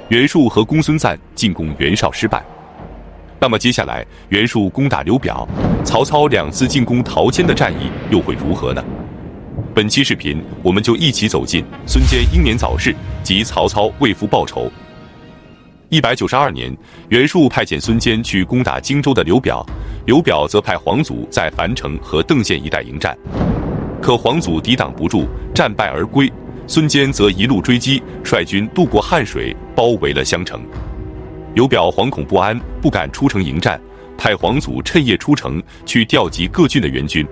袁术和公孙瓒进攻袁绍失败。那么接下来袁术攻打刘表，曹操2次进攻陶谦的战役又会如何呢？本期视频我们就一起走进孙坚英年早逝及曹操为父报仇。192年，袁术派遣孙坚去攻打荆州的刘表，刘表则派黄祖在樊城和邓县一带迎战，可黄祖抵挡不住，战败而归。孙坚则一路追击，率军渡过汉水，包围了襄城。刘表惶恐不安，不敢出城迎战，派黄祖趁夜出城去调集各郡的援军。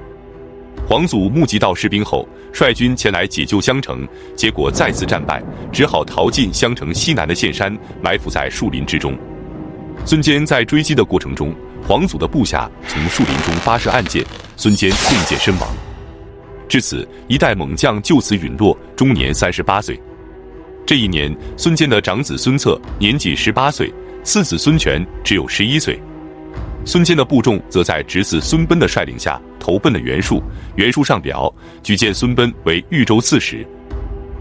黄祖目击到士兵后，率军前来解救襄城，结果再次战败，只好逃进襄城西南的岘山，埋伏在树林之中。孙坚在追击的过程中，黄祖的部下从树林中发射暗箭，孙坚中箭身亡。至此，一代猛将就此陨落，终年38岁。这一年，孙坚的长子孙策年仅18岁，次子孙权只有11岁。孙坚的部众则在侄子孙贲的率领下投奔了袁术，袁术上表举荐孙贲为豫州刺史。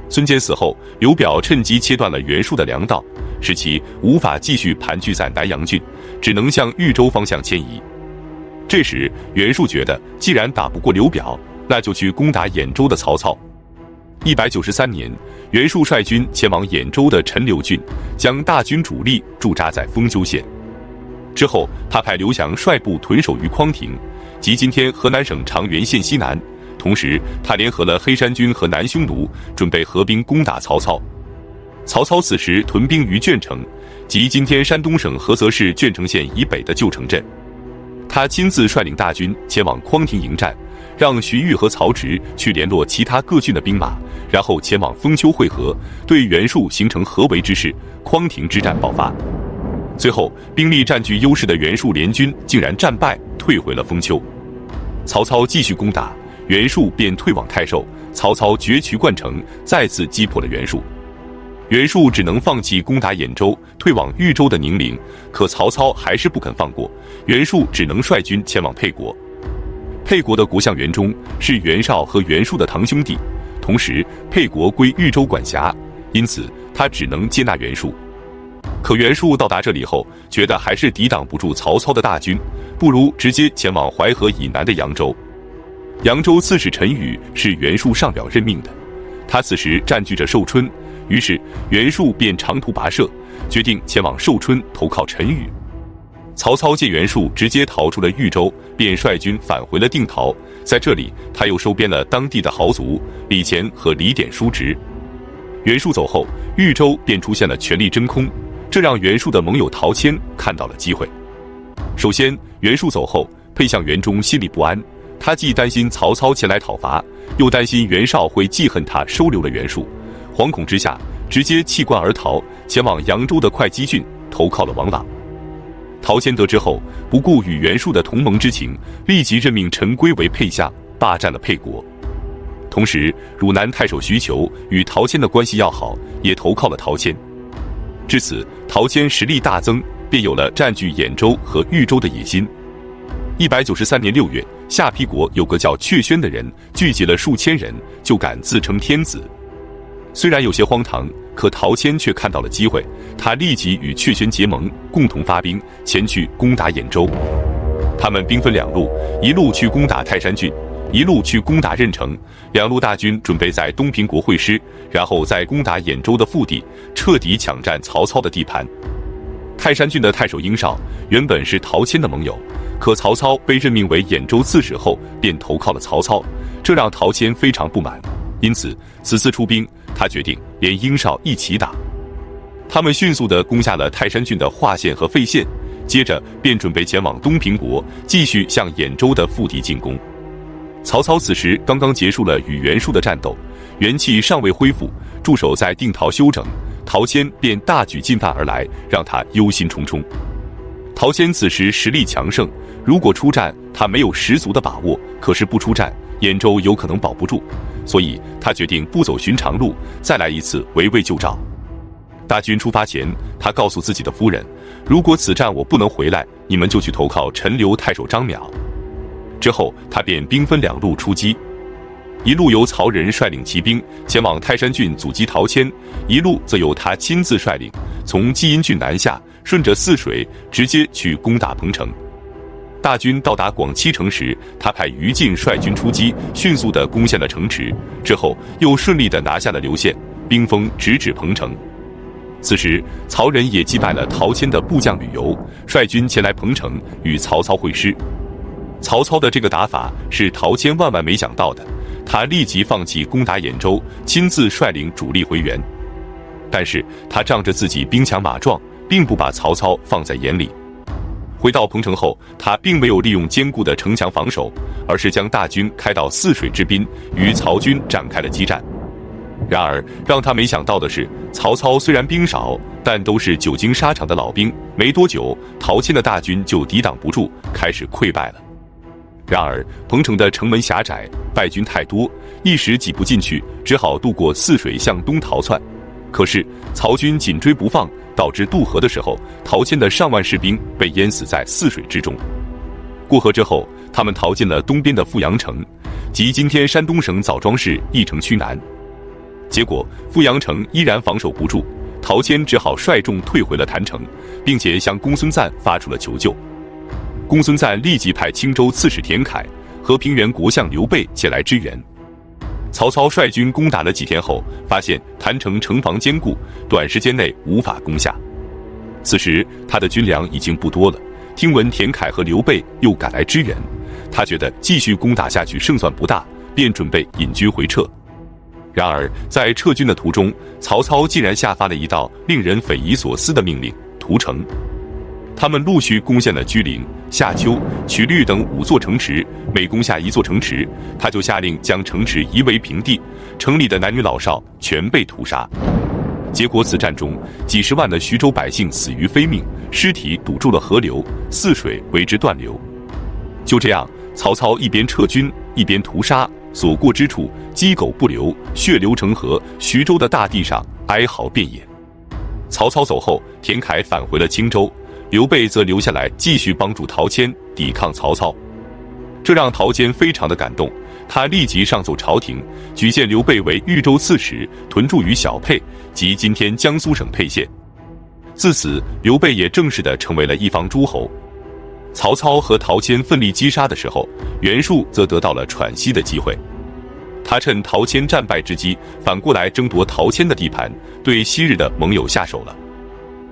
孙坚死后，刘表趁机切断了袁术的粮道，使其无法继续盘踞在南阳郡，只能向豫州方向迁移。这时，袁术觉得既然打不过刘表，那就去攻打兖州的曹操。193年，袁术率军前往兖州的陈留郡，将大军主力驻扎在丰丘县。之后，他派刘翔率部屯守于匡亭，即今天河南省长垣县西南。同时，他联合了黑山军和南匈奴，准备合兵攻打曹操。曹操此时屯兵于鄄城，即今天山东省菏泽市鄄城县以北的旧城镇。他亲自率领大军前往匡亭迎战，让徐豫和曹植去联络其他各郡的兵马，然后前往丰丘会合，对袁术形成合围之势。匡亭之战爆发。最后，兵力占据优势的袁术联军竟然战败，退回了丰丘。曹操继续攻打，袁术便退往太守。曹操攫渠灌城，再次击破了袁术。袁术只能放弃攻打兖州，退往豫州的宁陵，可曹操还是不肯放过，袁术只能率军前往沛国。沛国的国相袁忠是袁绍和袁术的堂兄弟，同时沛国归豫州管辖，因此他只能接纳袁术。可袁术到达这里后，觉得还是抵挡不住曹操的大军，不如直接前往淮河以南的扬州。扬州刺史陈宇是袁术上表任命的，他此时占据着寿春，于是袁术便长途跋涉，决定前往寿春投靠陈宇。曹操见袁术直接逃出了豫州，便率军返回了定陶，在这里他又收编了当地的豪族李乾和李典叔侄。袁术走后，豫州便出现了权力真空，这让袁术的盟友陶谦看到了机会。首先，袁术走后，沛相袁忠心里不安，他既担心曹操前来讨伐，又担心袁绍会记恨他收留了袁术，惶恐之下直接弃官而逃，前往扬州的会稽郡投靠了王朗。陶谦得知后，不顾与袁术的同盟之情，立即任命陈规为沛相，霸占了沛国。同时，汝南太守徐求与陶谦的关系要好，也投靠了陶谦。至此，陶谦实力大增，便有了占据兖州和豫州的野心。193年6月，下邳国有个叫阙宣的人，聚集了数千人，就敢自称天子。虽然有些荒唐，可陶谦却看到了机会，他立即与阙宣结盟，共同发兵前去攻打兖州。他们兵分两路，一路去攻打泰山郡，一路去攻打任城。两路大军准备在东平国会师，然后再攻打兖州的腹地，彻底抢占曹操的地盘。泰山郡的太守殷绍原本是陶谦的盟友，可曹操被任命为兖州刺史后，便投靠了曹操，这让陶谦非常不满。因此，此次出兵，他决定连殷绍一起打。他们迅速地攻下了泰山郡的华县和费县，接着便准备前往东平国，继续向兖州的腹地进攻。曹操此时刚刚结束了与袁术的战斗，元气尚未恢复，驻守在定陶休整。陶谦便大举进犯而来，让他忧心忡忡。陶谦此时实力强盛，如果出战，他没有十足的把握；可是不出战，兖州有可能保不住，所以他决定不走寻常路，再来一次围魏救赵。大军出发前，他告诉自己的夫人，如果此战我不能回来，你们就去投靠陈留太守张邈。之后他便兵分两路出击。一路由曹仁率领骑兵前往泰山郡阻击陶谦，一路则由他亲自率领从济阴郡南下，顺着泗水直接去攻打彭城。大军到达广七城时，他派于禁率军出击，迅速地攻陷了城池，之后又顺利地拿下了刘县，兵锋直指彭城。此时，曹仁也击败了陶谦的部将吕游，率军前来彭城与曹操会师。曹操的这个打法是陶谦万万没想到的，他立即放弃攻打兖州，亲自率领主力回援。但是他仗着自己兵强马壮，并不把曹操放在眼里。回到彭城后，他并没有利用坚固的城墙防守，而是将大军开到泗水之滨，与曹军展开了激战。然而让他没想到的是，曹操虽然兵少，但都是久经沙场的老兵，没多久陶谦的大军就抵挡不住，开始溃败了。然而彭城的城门狭窄，败军太多，一时挤不进去，只好渡过泗水向东逃窜。可是曹军紧追不放，导致渡河的时候，陶谦的上万士兵被淹死在泗水之中。过河之后，他们逃进了东边的富阳城，即今天山东省枣庄市翼城区南。结果富阳城依然防守不住，陶谦只好率众退回了郯城，并且向公孙瓒发出了求救。公孙瓒立即派青州刺史田楷和平原国相刘备前来支援。曹操率军攻打了几天后，发现郯城城防坚固，短时间内无法攻下。此时他的军粮已经不多了，听闻田楷和刘备又赶来支援，他觉得继续攻打下去胜算不大，便准备引军回撤。然而在撤军的途中，曹操竟然下发了一道令人匪夷所思的命令：屠城。他们陆续攻陷了居陵、夏丘、曲率等5座城池，每攻下1座城池，他就下令将城池夷为平地，城里的男女老少全被屠杀。结果此战中，几十万的徐州百姓死于非命，尸体堵住了河流，泗水为之断流。就这样，曹操一边撤军，一边屠杀，所过之处鸡狗不留，血流成河，徐州的大地上哀嚎遍野。曹操走后，田楷返回了青州，刘备则留下来继续帮助陶谦抵抗曹操。这让陶谦非常的感动，他立即上奏朝廷，举荐刘备为豫州刺史，屯驻于小沛，即今天江苏省沛县。自此，刘备也正式的成为了一方诸侯。曹操和陶谦奋力击杀的时候，袁术则得到了喘息的机会。他趁陶谦战败之机，反过来争夺陶谦的地盘，对昔日的盟友下手了。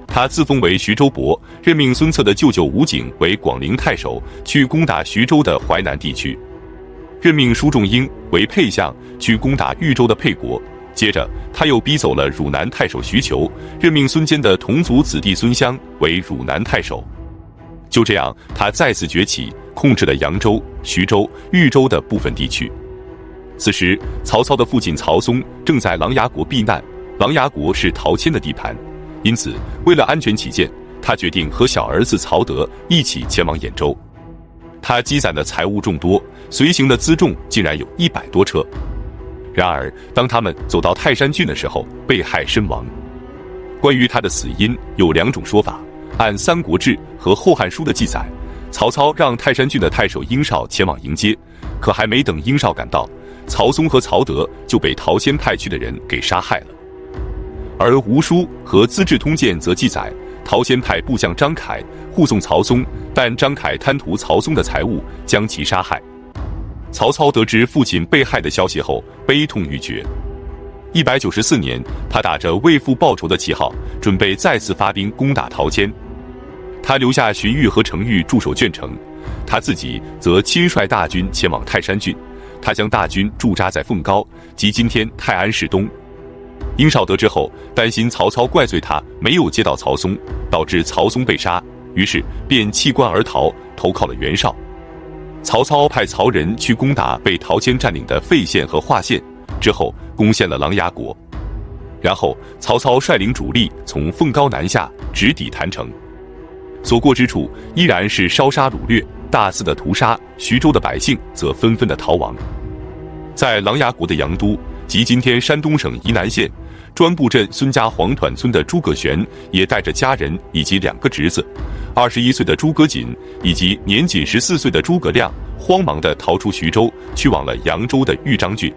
他自封为徐州伯，任命孙策的舅舅吴景为广陵太守，去攻打徐州的淮南地区；任命舒仲英为沛相，去攻打豫州的沛国。接着，他又逼走了汝南太守徐求，任命孙坚的同族子弟孙襄为汝南太守。就这样，他再次崛起，控制了扬州、徐州、豫州的部分地区。此时，曹操的父亲曹嵩正在琅琊国避难，琅琊国是陶谦的地盘。因此，为了安全起见，他决定和小儿子曹德一起前往兖州。他积攒的财物众多，随行的辎重竟然有100多车。然而，当他们走到泰山郡的时候，被害身亡。关于他的死因有2种说法。按《三国志》和《后汉书》的记载，曹操让泰山郡的太守殷绍前往迎接，可还没等殷绍赶到，曹嵩和曹德就被陶谦派去的人给杀害了。而《吴书》和《资治通鉴》则记载，陶谦派部将张凯护送曹嵩，但张凯贪图曹嵩的财物，将其杀害。曹操得知父亲被害的消息后，悲痛欲绝。194年，他打着为父报仇的旗号，准备再次发兵攻打陶谦。他留下荀彧和程昱驻守鄄城，他自己则亲率大军前往泰山郡。他将大军驻扎在凤高，即今天泰安市东。殷绍得知后，担心曹操怪罪他没有接到曹嵩，导致曹嵩被杀，于是便弃官而逃，投靠了袁绍。曹操派曹仁去攻打被陶谦占领的费县和华县，之后攻陷了琅琊国。然后曹操率领主力从凤高南下，直抵郯城。所过之处依然是烧杀掳掠，大肆的屠杀，徐州的百姓则纷纷的逃亡。在琅琊国的阳都，即今天山东省沂南县专部镇孙家黄团村的诸葛玄，也带着家人以及2个侄子，21岁的诸葛瑾以及年仅14岁的诸葛亮，慌忙地逃出徐州，去往了扬州的豫章郡。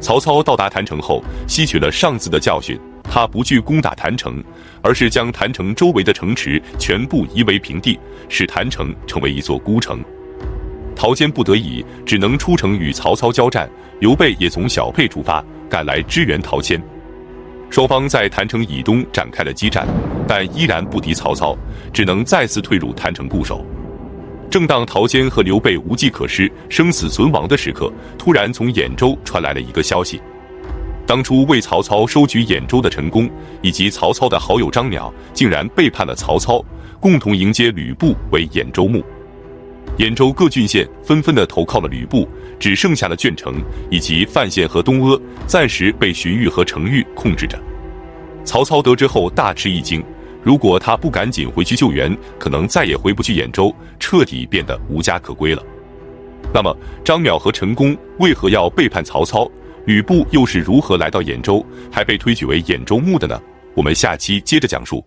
曹操到达郯城后，吸取了上次的教训，他不去攻打郯城，而是将郯城周围的城池全部夷为平地，使郯城成为一座孤城。陶谦不得已，只能出城与曹操交战，刘备也从小沛出发，赶来支援陶谦。双方在郯城以东展开了激战，但依然不敌曹操，只能再次退入郯城固守。正当陶谦和刘备无计可施、生死存亡的时刻，突然从兖州传来了一个消息：当初为曹操收取兖州的陈宫，以及曹操的好友张邈，竟然背叛了曹操，共同迎接吕布为兖州牧。兖州各郡县纷纷地投靠了吕布，只剩下了鄄城以及范县和东阿暂时被荀彧和程昱控制着。曹操得知后大吃一惊，如果他不赶紧回去救援，可能再也回不去兖州，彻底变得无家可归了。那么张邈和陈宫为何要背叛曹操？吕布又是如何来到兖州，还被推举为兖州牧的呢？我们下期接着讲述。